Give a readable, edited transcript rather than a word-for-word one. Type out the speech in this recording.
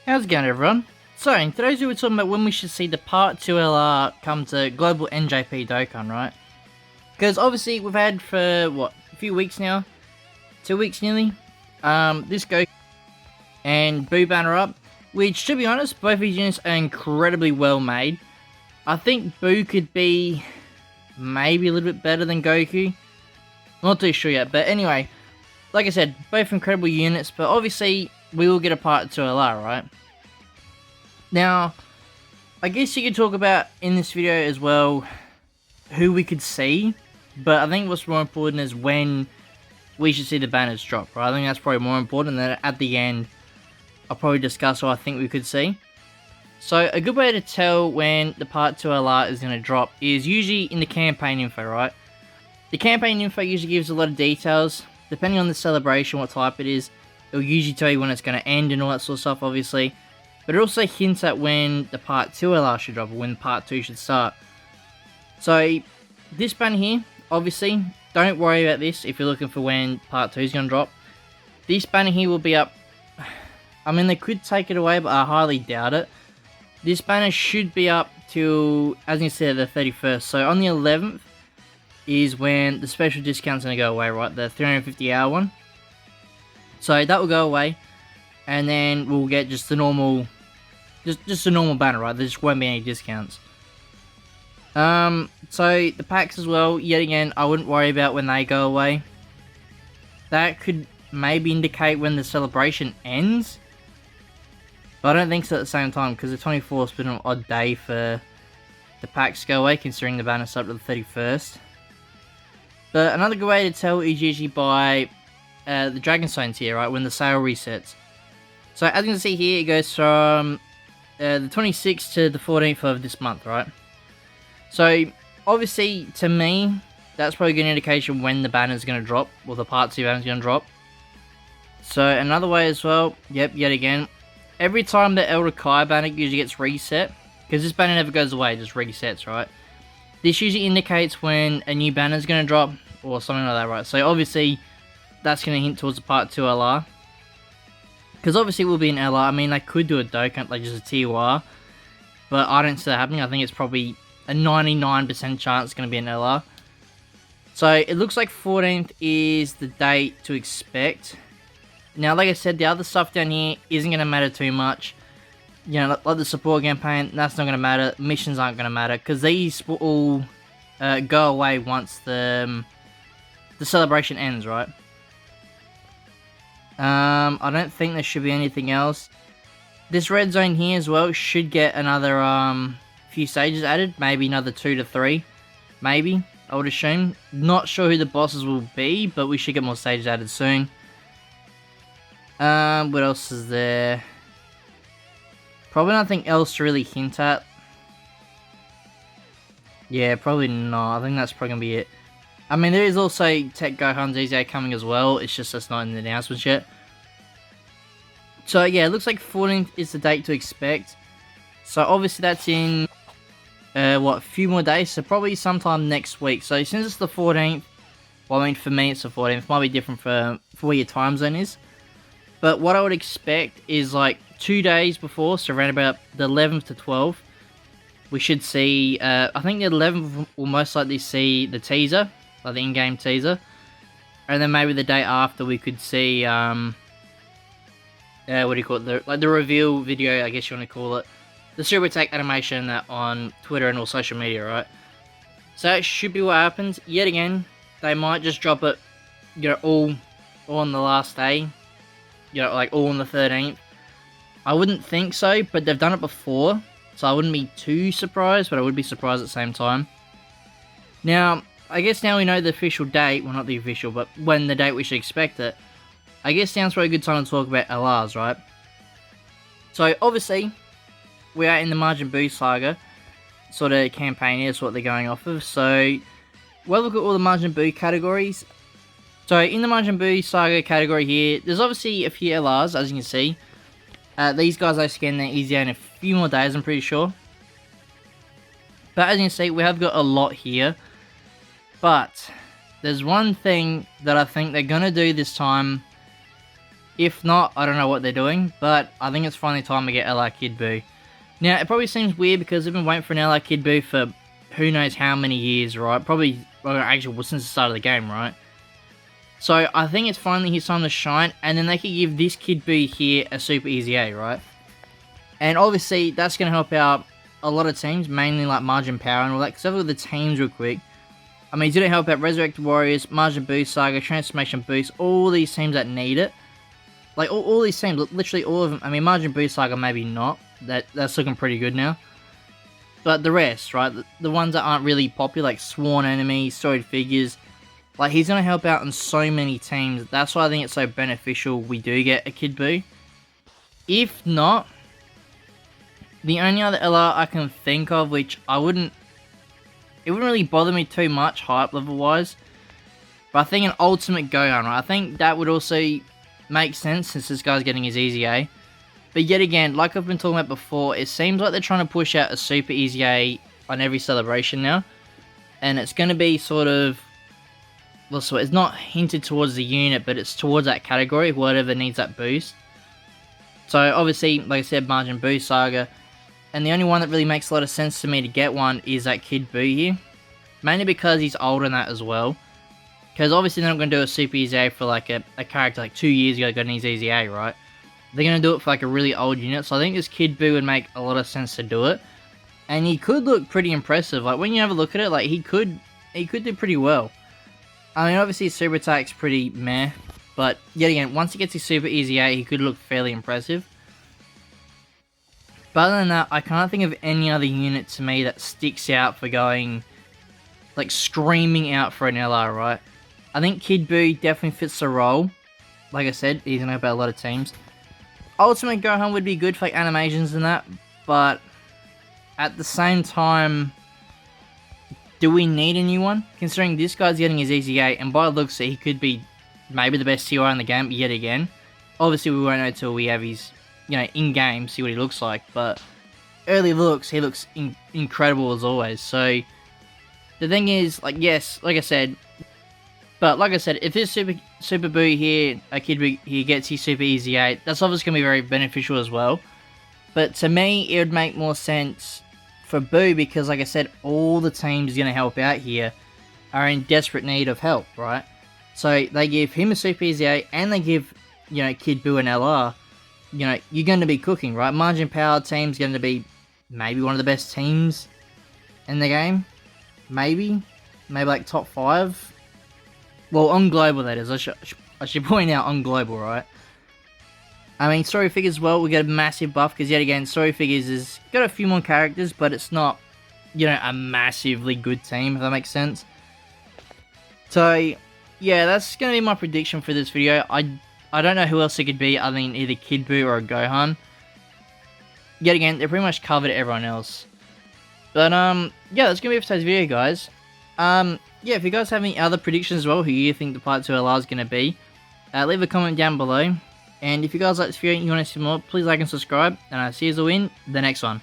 How's it going, everyone? So, in today's video we're talking about when we should see the Part 2 LR come to Global NJP Dokkan, right? Because obviously we've had for, what, a few weeks now? 2 weeks nearly? This Goku and Boo banner up, which, to be honest, both these units are incredibly well made. I think Boo could be maybe a little bit better than Goku. Not too sure yet, but anyway, like I said, both incredible units, but obviously we will get a Part 2 LR, right? Now, I guess you could talk about in this video as well who we could see, but I think what's more important is when we should see the banners drop, right? I think that's probably more important than at the end I'll probably discuss what I think we could see. So a good way to tell when the Part 2 LR is going to drop is usually in the campaign info, right? The campaign info usually gives a lot of details. Depending on the celebration, what type it is, it'll usually tell you when it's going to end and all that sort of stuff, obviously. But it also hints at when the Part 2 LR should drop, or when Part 2 should start. So, this banner here, obviously, don't worry about this if you're looking for when Part 2 is going to drop. This banner here will be up. I mean, they could take it away, but I highly doubt it. This banner should be up till, as you said, the 31st. So, on the 11th is when the special discount's going to go away, right? The 350 hour one. So, that will go away. And then we'll get just the normal... Just a normal banner, right? There just won't be any discounts. So the packs as well, yet again, I wouldn't worry about when they go away. That could maybe indicate when the celebration ends. But I don't think so at the same time, because the 24th has been an odd day for the packs to go away, considering the banner's up to the 31st. But another good way to tell is usually by the Dragon Stones here, right? When the sale resets. So as you can see here, it goes from the 26th to the 14th of this month, right? So, obviously, to me, that's probably a good indication when the banner is going to drop, or the Part 2 banner is going to drop. So, another way as well, yet again, every time the Elder Kai banner usually gets reset, because this banner never goes away, it just resets, right? This usually indicates when a new banner is going to drop, or something like that, right? So, obviously, that's going to hint towards the Part 2 LR. Because obviously it will be an LR. I mean, they could do a Dokkan, like just a TOR. But I don't see that happening. I think it's probably a 99% chance it's going to be an LR. So it looks like 14th is the date to expect. Now, like I said, the other stuff down here isn't going to matter too much. You know, like the support campaign, that's not going to matter. Missions aren't going to matter. Because these will all go away once the celebration ends, right? I don't think there should be anything else. This red zone here as well should get another few stages added. Maybe another 2 to 3. Maybe, I would assume. Not sure who the bosses will be, but we should get more stages added soon. What else is there? Probably nothing else to really hint at. Yeah, probably not. I think that's probably going to be it. I mean, there is also Tech Gohan DBZ coming as well. It's just that's not in the announcements yet. So, yeah, it looks like 14th is the date to expect. So, obviously, that's in, a few more days. So, probably sometime next week. So, since it's the 14th, well, I mean, for me, it's the 14th. It might be different for where your time zone is. But what I would expect is, like, 2 days before, so around about the 11th to 12th, we should see, I think the 11th will most likely see the teaser. Like the in-game teaser, and then maybe the day after we could see what do you call it, the reveal video, I guess you want to call it, the super attack animation that on Twitter and all social media, right? So that should be what happens. Yet again, they might just drop it, you know, all on the last day, you know, like all on the 13th. I wouldn't think so, but they've done it before, so I wouldn't be too surprised, but I would be surprised at the same time. Now, I guess now we know the official date, well not the official, but when the date we should expect it. I guess now's probably a good time to talk about LRs, right? So obviously, we are in the Majin Buu saga sort of campaign here, is what they're going off of. So, we'll look at all the Majin Buu categories. So in the Majin Buu saga category here, there's obviously a few LRs, as you can see. These guys I scanned there easier in a few more days, I'm pretty sure. But as you can see, we have got a lot here. But there's one thing that I think they're going to do this time If not, I don't know what they're doing, but I think it's finally time to get LR Kid Buu. Now, it probably seems weird because we've been waiting for an LR Kid Buu for who knows how many years, right? Probably, well, actually, since the start of the game, right? So, I think it's finally his time to shine, and then they could give this Kid Buu here a super easy A, right? And obviously, that's going to help out a lot of teams, mainly like Margin Power and all that, because have a look at the teams real quick. I mean, it's going to help out Resurrected Warriors, Margin Boost Saga, Transformation Boost, all these teams that need it. Like, all these teams, literally all of them. I mean, Margin Boost Saga maybe not. That's looking pretty good now. But the rest, right? The ones that aren't really popular, like Sworn Enemies, Storied Figures. Like, he's going to help out in so many teams. That's why I think it's so beneficial we do get a Kid Buu. If not, the only other LR I can think of, which it wouldn't really bother me too much hype level wise. But I think an Ultimate Gohan, right? I think that would also make sense since this guy's getting his easy A. But yet again, like I've been talking about before, it seems like they're trying to push out a super easy A on every celebration now. And it's going to be sort of, well, so it's not hinted towards the unit, but it's towards that category, whatever needs that boost. So obviously, like I said, Margin Boost Saga. And the only one that really makes a lot of sense to me to get one is that Kid Buu here. Mainly because he's older than that as well. Because obviously they're not going to do a super easy A for like a character like 2 years ago got an easy A, right? They're going to do it for like a really old unit. So I think this Kid Buu would make a lot of sense to do it. And he could look pretty impressive. Like when you have a look at it, like he could do pretty well. I mean obviously his super attack's pretty meh. But yet again, once he gets his super easy A, he could look fairly impressive. But other than that, I can't think of any other unit to me that sticks out for going, like, screaming out for an LR, right? I think Kid Buu definitely fits the role. Like I said, he's going to help out a lot of teams. Ultimate Gohan would be good for like, animations and that, but at the same time, do we need a new one? Considering this guy's getting his easy A, and by the looks he could be maybe the best TR in the game yet again. Obviously, we won't know until we have his, in-game, see what he looks like, but early looks, he looks incredible as always. So, the thing is, like, yes, like I said, if this Super Buu here, a Kid Buu here gets his Super Easy 8, that's obviously going to be very beneficial as well. But to me, it would make more sense for Buu because, like I said, all the teams going to help out here are in desperate need of help, right? So, they give him a Super Easy 8, and they give, Kid Buu an LR. You're going to be cooking, right? Margin Power team's going to be maybe one of the best teams in the game. Maybe like top 5. Well, on global that is. I should point out on global, right? I mean, Story Figures as well, we get a massive buff because yet again, Story Figures has got a few more characters, but it's not, a massively good team, if that makes sense. So, yeah, that's going to be my prediction for this video. I don't know who else it could be other than either Kid Buu or a Gohan. Yet again, they pretty much covered everyone else. But, yeah, that's going to be it for today's video, guys. Yeah, if you guys have any other predictions as well, who you think the Part 2 LR is going to be, leave a comment down below. And if you guys like this video and you want to see more, please like and subscribe. And I'll see you all in the next one.